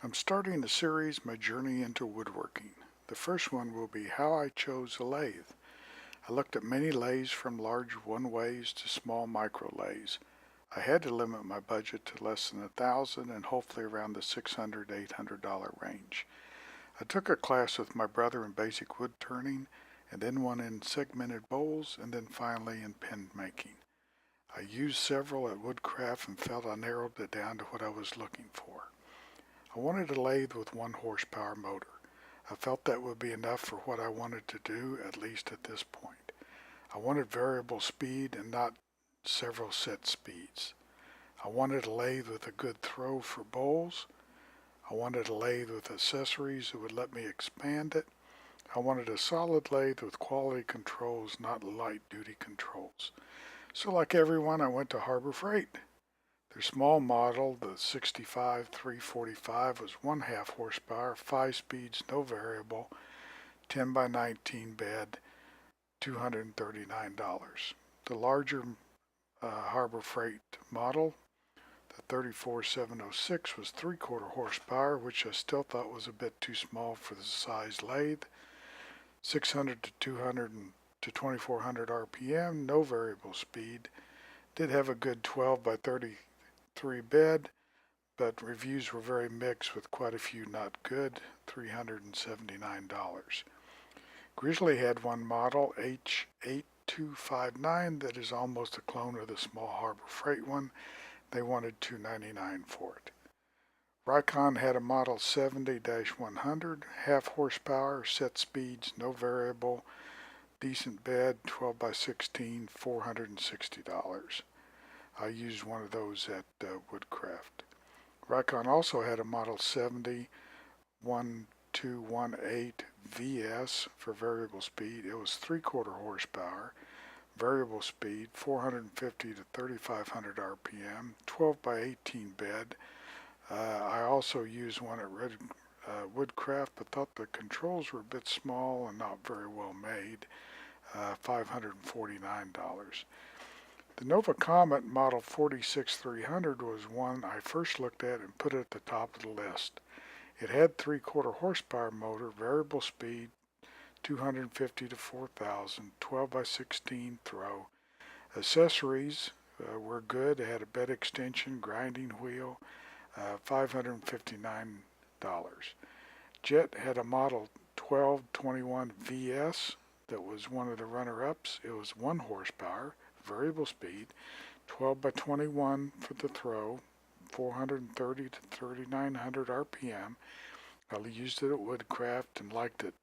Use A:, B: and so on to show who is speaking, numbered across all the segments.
A: I'm starting a series, My Journey into Woodworking. The first one will be how I chose a lathe. I looked at many lathes from large one-ways to small micro lathes. I had to limit my budget to less than $1,000 and hopefully around the $600 to $800 range. I took a class with my brother in basic wood turning, and then one in segmented bowls, and then finally in pen making. I used several at Woodcraft and felt I narrowed it down to what I was looking for. I wanted a lathe with 1 horsepower motor. I felt that would be enough for what I wanted to do, at least at this point. I wanted variable speed and not several set speeds. I wanted a lathe with a good throw for bowls. I wanted a lathe with accessories that would let me expand it. I wanted a solid lathe with quality controls, not light duty controls. So like everyone, I went to Harbor Freight. Their small model, the 65-345, was 1/2 horsepower, 5 speeds, no variable, 10 by 19 bed, $239. The larger Harbor Freight model, the 34706, was 3/4 horsepower, which I still thought was a bit too small for the size lathe, 600 to 200 to 2400 RPM, no variable speed. Did have a good 12 by 33 bed, but reviews were very mixed with quite a few not good, $379. Grizzly had one model, H8259, that is almost a clone of the small Harbor Freight one. They wanted $299 for it. Rikon had a model 70-100, 1/2 horsepower, set speeds, no variable, decent bed, 12 by 16, $460. I used one of those at Woodcraft. Rikon also had a model 70-1218 VS for variable speed. It was 3/4 horsepower, variable speed, 450 to 3500 RPM, 12 by 18 bed. I also used one at Woodcraft, but thought the controls were a bit small and not very well made, $549. The Nova Comet Model 46300 was one I first looked at and put it at the top of the list. It had 3/4 horsepower motor, variable speed, 250 to 4000, 12 by 16 throw. Accessories were good. It had a bed extension, grinding wheel, $559. Jet had a model 1221 VS that was one of the runner-ups. It was 1 horsepower, variable speed, 12 by 21 for the throw, 430 to 3900 RPM. I used it at Woodcraft and liked it.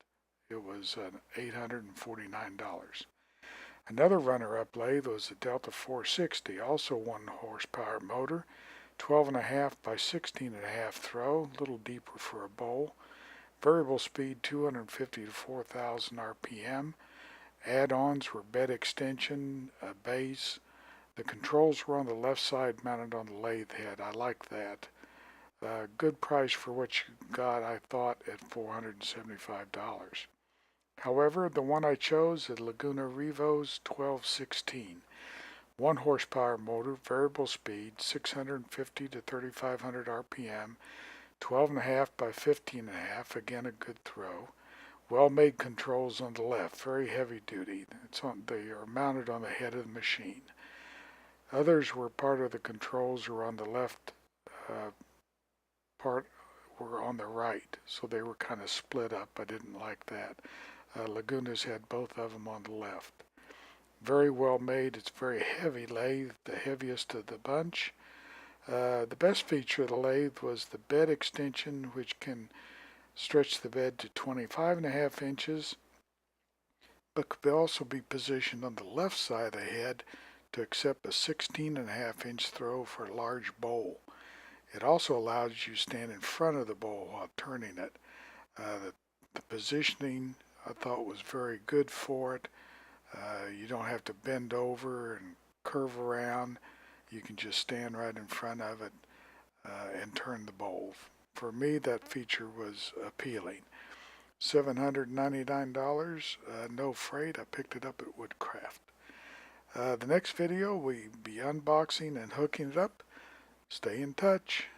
A: It was $849. Another runner-up lathe was the Delta 460, also 1 horsepower motor, 12.5 by 16.5 throw, a little deeper for a bowl. Variable speed 250 to 4000 RPM. Add-ons were bed extension, a base. The controls were on the left side mounted on the lathe head. I like that. Good price for what you got, I thought, at $475. However, the one I chose, the Laguna Revos 1216. 1 horsepower motor, variable speed, 650 to 3500 RPM, 12.5 by 15.5, again a good throw. Well-made controls on the left, very heavy duty. They are mounted on the head of the machine. Others were part of the controls were on the left, part were on the right, so they were kind of split up. I didn't like that. Laguna's had both of them on the left. Very well made. It's very heavy lathe, the heaviest of the bunch. The best feature of the lathe was the bed extension, which can stretch the bed to 25.5 inches, but could also be positioned on the left side of the head to accept a 16.5 inch throw for a large bowl. It also allows you to stand in front of the bowl while turning it. The positioning I thought was very good for it. You don't have to bend over and curve around. You can just stand right in front of it and turn the bowl. For me, that feature was appealing. $799, no freight. I picked it up at Woodcraft. The next video, we'll be unboxing and hooking it up. Stay in touch.